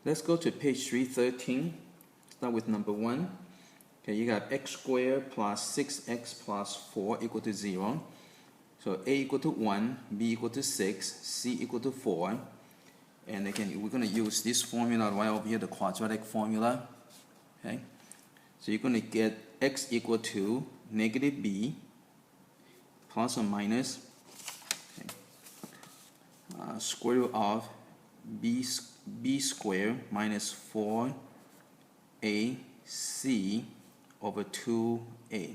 Let's go to page 313. Start with number 1. Okay, you got x squared plus 6x plus 4 equal to 0. So a equal to 1, b equal to 6, c equal to 4. And again, we're going to use this formula right over here, the quadratic formula. Okay, so you're going to get x equal to negative b plus or minus square root of b squared minus 4ac over 2a.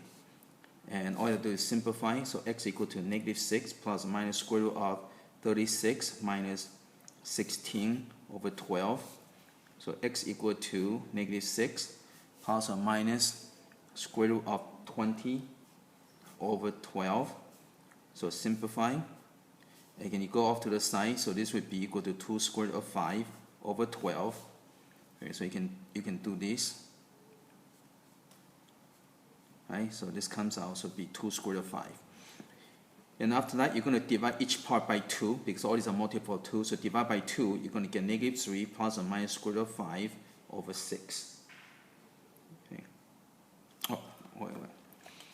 And all you have to do is simplify. So x equal to negative 6 plus or minus square root of 36 minus 16 over 12. So x equal to negative 6 plus or minus square root of 20 over 12. So simplify. Again, you go off to the side, so this would be equal to 2 square root of 5 over 12. Okay, so you can do this. Right, so this comes out to be 2 square root of 5. And after that, you're going to divide each part by 2 because all these are multiple of 2. So divide by 2, you're going to get negative 3 plus or minus square root of 5 over 6. Okay. Oh, wait.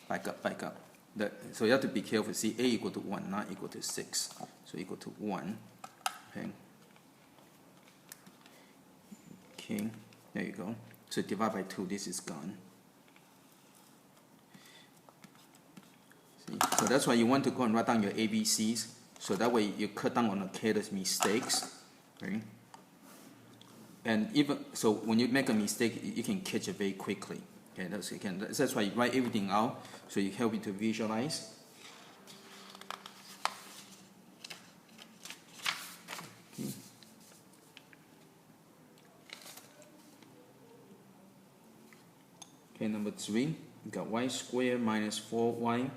Back up. So you have to be careful. See, a equal to 1, not equal to 6. So equal to 1. Okay, there you go. So divide by 2, this is gone. See? So that's why you want to go and write down your ABCs. So that way you cut down on the careless mistakes. Okay? And even so, when you make a mistake, you can catch it very quickly. Okay, that's why you write everything out, so it helps you to visualize. Okay. Okay, number 3, you got y squared minus 4y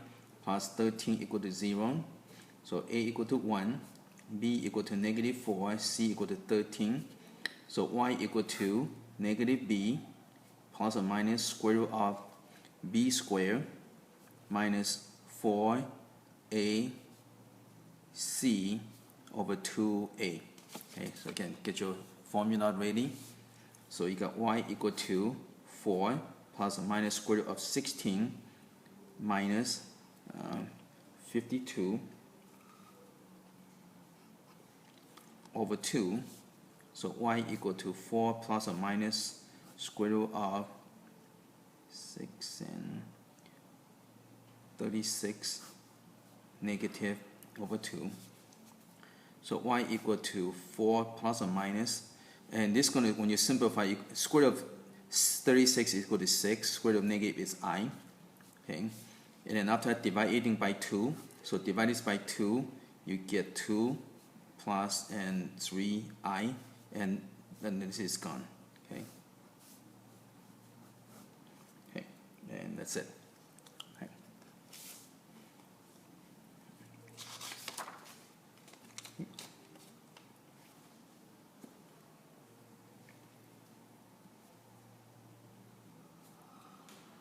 plus 13 equal to 0. So a equal to 1, b equal to negative 4, c equal to 13. So y equal to negative b plus or minus square root of b squared minus 4ac over 2a. Okay, so again, get your formula ready. So you got y equal to 4 plus or minus square root of 16 minus 52 over 2. So y equal to 4 plus or minus square root of 6 and 36 negative over 2. So y equal to 4 plus or minus, and this gonna, when you simplify, square root of 36 is equal to 6, square root of negative is I. Okay, and then after that, divide everything by 2. So divide this by 2, you get 2 plus and 3i, and then this is gone. Okay. And that's it. Okay.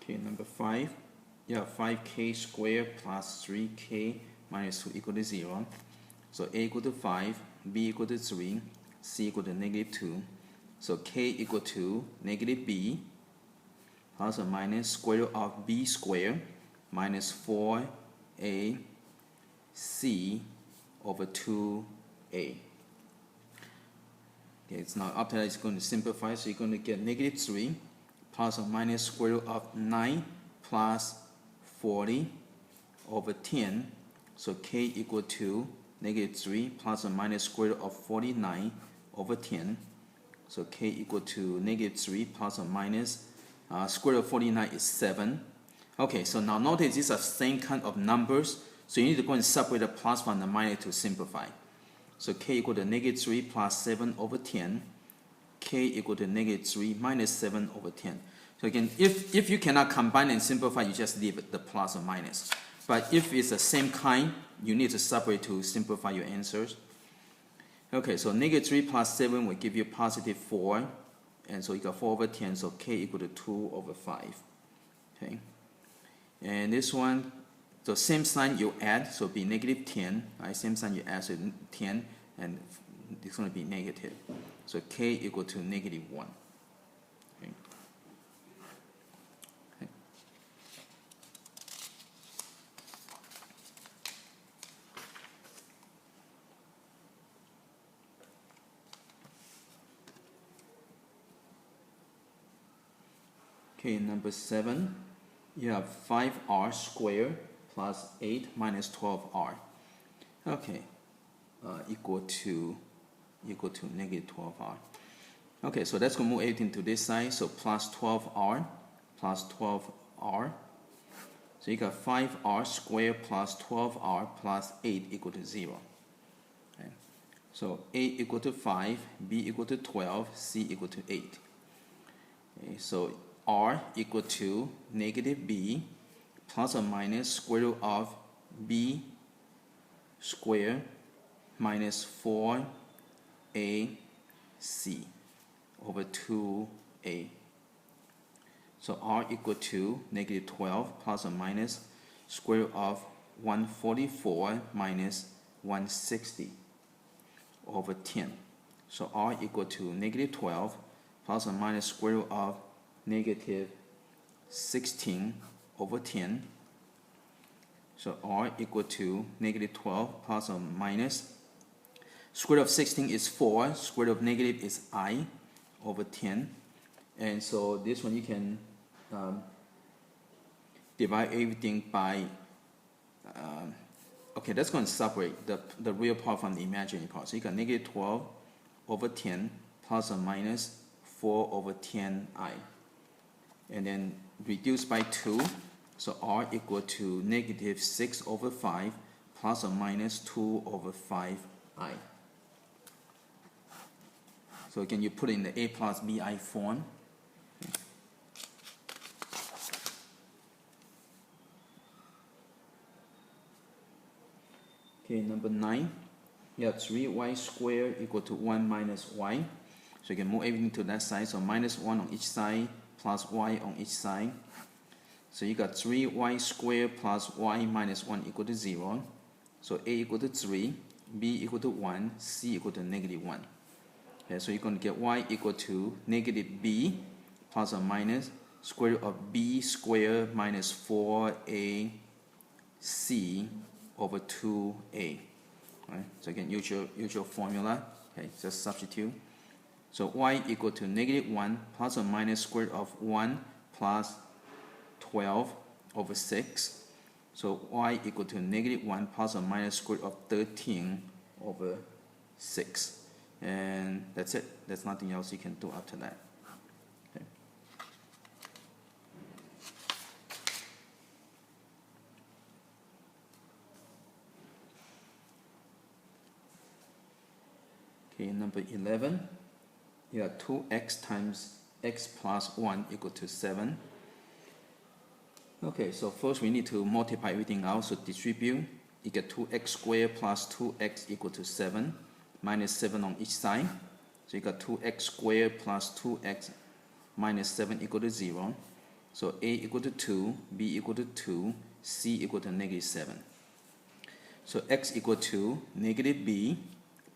Okay, number 5. You have 5k squared plus 3k minus 2 equal to 0. So a equal to 5, b equal to 3, c equal to negative 2. So k equal to negative b plus or minus square root of b squared minus 4ac over 2a. Okay, so now after that it's going to simplify, so you're going to get negative 3 plus or minus square root of 9 plus 40 over 10. So k equal to negative 3 plus or minus square root of 49 over 10. So k equal to negative 3 plus or minus square root of 49 is 7. Okay, so now notice these are same kind of numbers, so you need to go and separate the plus from the minus to simplify. So k equal to negative 3 plus 7 over 10. K equal to negative 3 minus 7 over 10. So again, if you cannot combine and simplify, you just leave the plus or minus. But if it's the same kind, you need to separate to simplify your answers. Okay, so negative 3 plus 7 will give you positive 4. And so you got 4 over 10, so k equal to 2 over 5. Okay, and this one, the same sign you add, so be negative 10. Right, same sign you add, so 10, and it's going to be negative. So k equal to negative 1. Okay. Okay. Okay, number 7, you have 5r squared plus 8 minus 12r. Okay, equal to negative 12r. Okay, so let's go move everything to this side. So plus 12r plus 12r. So you got 5r squared plus 12r plus 8 equal to 0. Okay. So a equal to 5, b equal to 12, c equal to 8. Okay, so r equal to negative b plus or minus square root of b squared minus 4ac over 2a. So r equal to negative 12 plus or minus square root of 144 minus 160 over 10. So r equal to negative 12 plus or minus square root of negative 16 over 10. So r equal to negative 12 plus or minus square root of 16 is 4, square root of negative is I over 10. And so this one you can divide everything by, okay, that's going to separate the real part from the imaginary part. So you got negative 12 over 10 plus or minus 4 over 10i. And then reduce by 2, so r equal to negative 6 over 5 plus or minus 2 over 5i. So again, you put it in the a plus bi form. Okay, number 9, you have 3y squared equal to 1 minus y. So you can move everything to that side, so minus 1 on each side, plus y on each side. So you got 3y squared plus y minus 1 equal to 0. So a equal to 3, b equal to 1, c equal to negative 1. Okay, so you're going to get y equal to negative b plus or minus square root of b squared minus 4ac over 2a. Right? So again, use your formula. Okay, just substitute. So y equal to negative 1 plus or minus square root of 1 plus 12 over 6. So y equal to negative 1 plus or minus square root of 13 over 6. And that's it. There's nothing else you can do after that. Okay. Okay, number 11. You have 2x times x plus 1 equal to 7. Okay, so first we need to multiply everything out, so distribute. You get 2x squared plus 2x equal to 7, minus 7 on each side. So you got 2x squared plus 2x minus 7 equal to 0. So a equal to 2, b equal to 2, c equal to negative 7. So x equal to negative b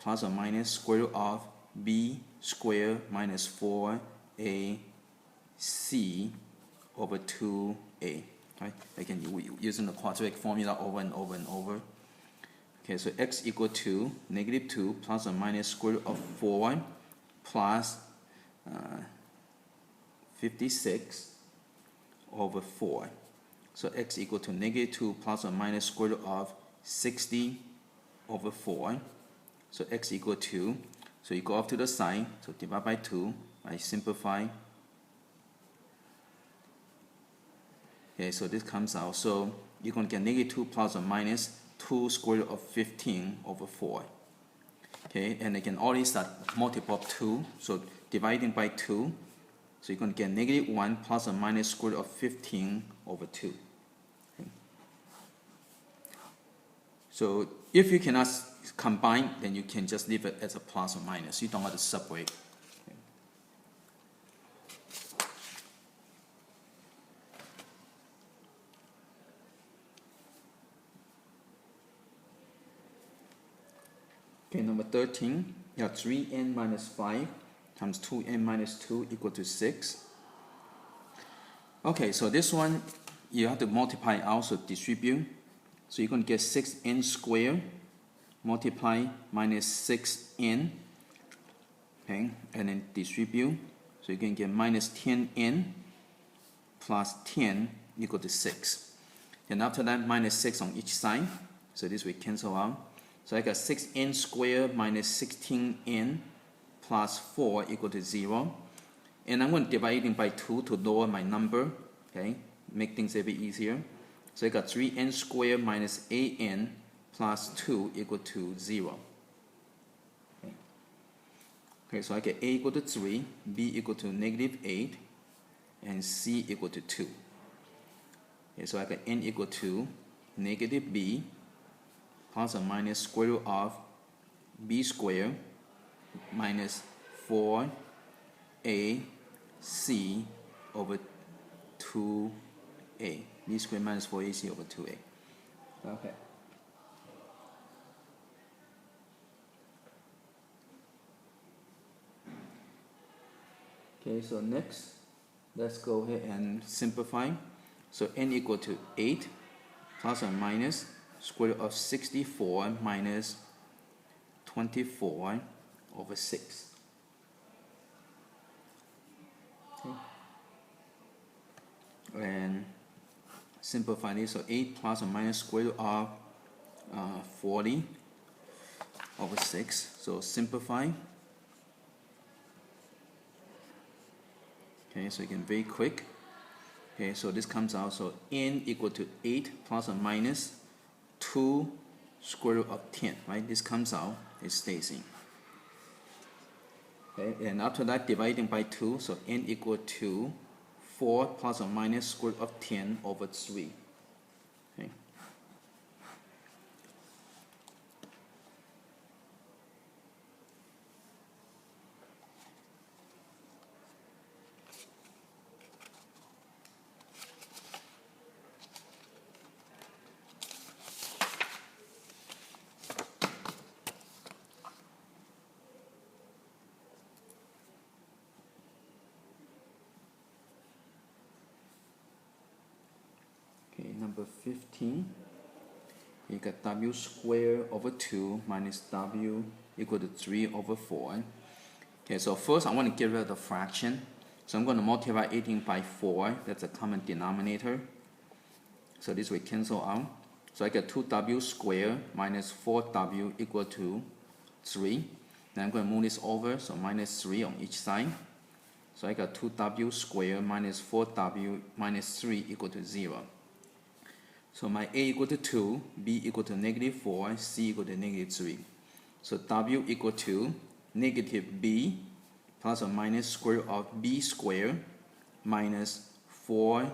plus or minus square root of b squared minus 4ac over 2a. Right? Again, using the quadratic formula over and over and over. Okay, so x equal to negative 2 plus or minus square root of 4 plus 56 over 4. So x equal to negative 2 plus or minus square root of 60 over 4. So x equal to, so you go off to the side, so divide by 2, I simplify. Okay, so this comes out, so you're going to get negative 2 plus or minus 2 square root of 15 over 4. Okay, and again, all these are multiple of 2, so dividing by 2, so you're going to get negative 1 plus or minus square root of 15 over 2. Okay. So if you cannot combine, then you can just leave it as a plus or minus. You don't have to separate. Okay, number 13, You have 3n minus 5 times 2n minus 2 equal to 6. Okay, so this one you have to multiply out, so distribute. So you're going to get 6n squared multiply minus 6n, okay, and then distribute. So you can get minus 10n plus 10 equal to 6. And after that, minus 6 on each side. So this will cancel out. So I got 6n squared minus 16n plus 4 equal to 0. And I'm going to divide it by 2 to lower my number, okay, make things a bit easier. So I got 3n squared minus 8n plus 2 equal to 0. Okay, so I get a equal to 3, b equal to negative 8, and c equal to 2. Okay, so I got n equal to negative b plus or minus square root of b squared minus 4ac over 2a. b squared minus 4ac over 2a. Okay. Okay, so next, let's go ahead and simplify. So n equal to 8 plus or minus square root of 64 minus 24 over 6. Okay. And simplify this, so 8 plus or minus square root of 40 over 6. So simplify. Okay, so you can very quick. Okay, so this comes out, so n equal to 8 plus or minus 2 square root of 10, right? This comes out, it stays in. Okay, and after that, dividing by 2, so n equal to 4 plus or minus square root of 10 over 3. Okay. Number 15, you got w squared over 2 minus w equal to 3 over 4. Okay, so first I want to get rid of the fraction. So I'm going to multiply 18 by 4. That's a common denominator. So this will cancel out. So I get 2w squared minus 4w equal to 3. Then I'm going to move this over, so minus 3 on each side. So I got 2w squared minus 4w minus 3 equal to 0. So my a equal to 2, b equal to negative 4, c equal to negative 3. So w equal to negative b plus or minus square root of b squared minus 4ac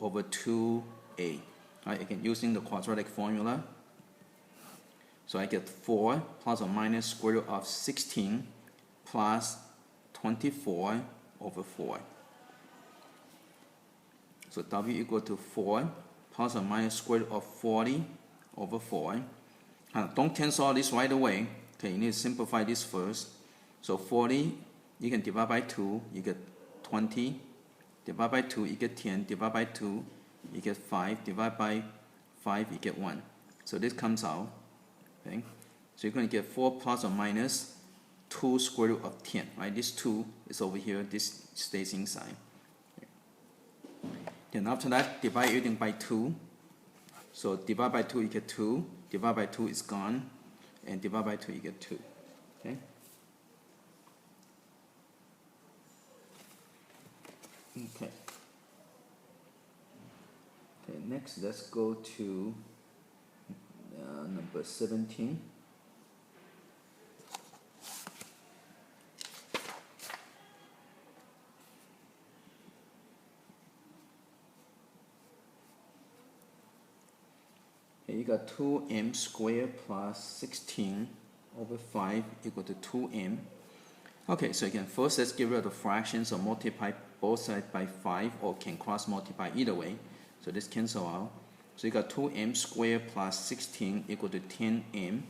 over 2a. Right, again, using the quadratic formula. So I get 4 plus or minus square root of 16 plus 24 over 4. So w equal to 4 plus or minus square root of 40 over 4. Don't cancel this right away. Okay, you need to simplify this first. So 40, you can divide by 2, you get 20. Divide by 2, you get 10. Divide by 2, you get 5. Divide by 5, you get 1. So this comes out. Okay, so you're going to get 4 plus or minus 2 square root of 10. Right, this 2 is over here. This stays inside. Then after that, divide everything by 2. So divide by 2, you get 2. Divide by 2 is gone. And divide by 2, you get 2. Okay? Okay. Okay, next let's go to number 17. You got 2m squared plus 16 over 5 equal to 2m. Okay, so again, first let's get rid of the fractions, so multiply both sides by 5, or can cross multiply either way. So this cancel out. So you got 2m squared plus 16 equal to 10m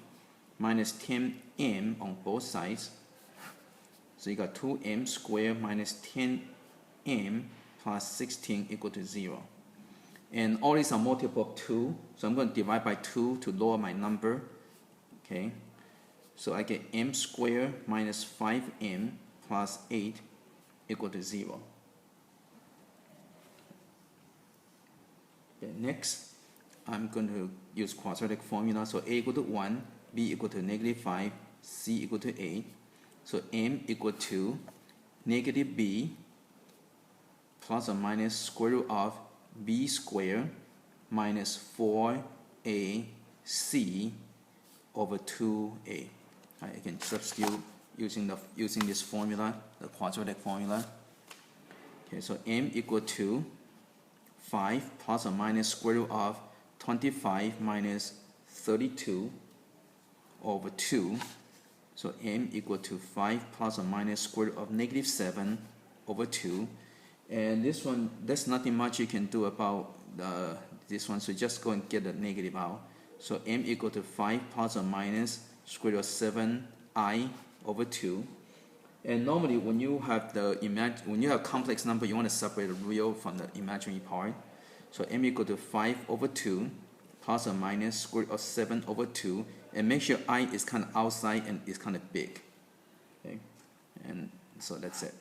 minus 10m on both sides. So you got 2m squared minus 10m plus 16 equal to 0. And all these are multiple of 2, so I'm going to divide by 2 to lower my number. Okay, so I get m squared minus 5m plus 8 equal to 0. Okay, next, I'm going to use quadratic formula. So a equal to 1, b equal to negative 5, c equal to 8. So m equal to negative b plus or minus square root of b squared minus 4ac over 2a. I can substitute using this formula, the quadratic formula. Okay, so m equal to 5 plus or minus square root of 25 minus 32 over 2. So m equal to 5 plus or minus square root of negative 7 over 2. And this one, there's nothing much you can do about this one, so just go and get the negative out. So m equal to 5 plus or minus square root of 7i over 2. And normally when you have complex number, you want to separate the real from the imaginary part. So m equal to 5 over 2 plus or minus square root of 7 over 2, and make sure I is kind of outside and is kind of big. Okay, and so that's it.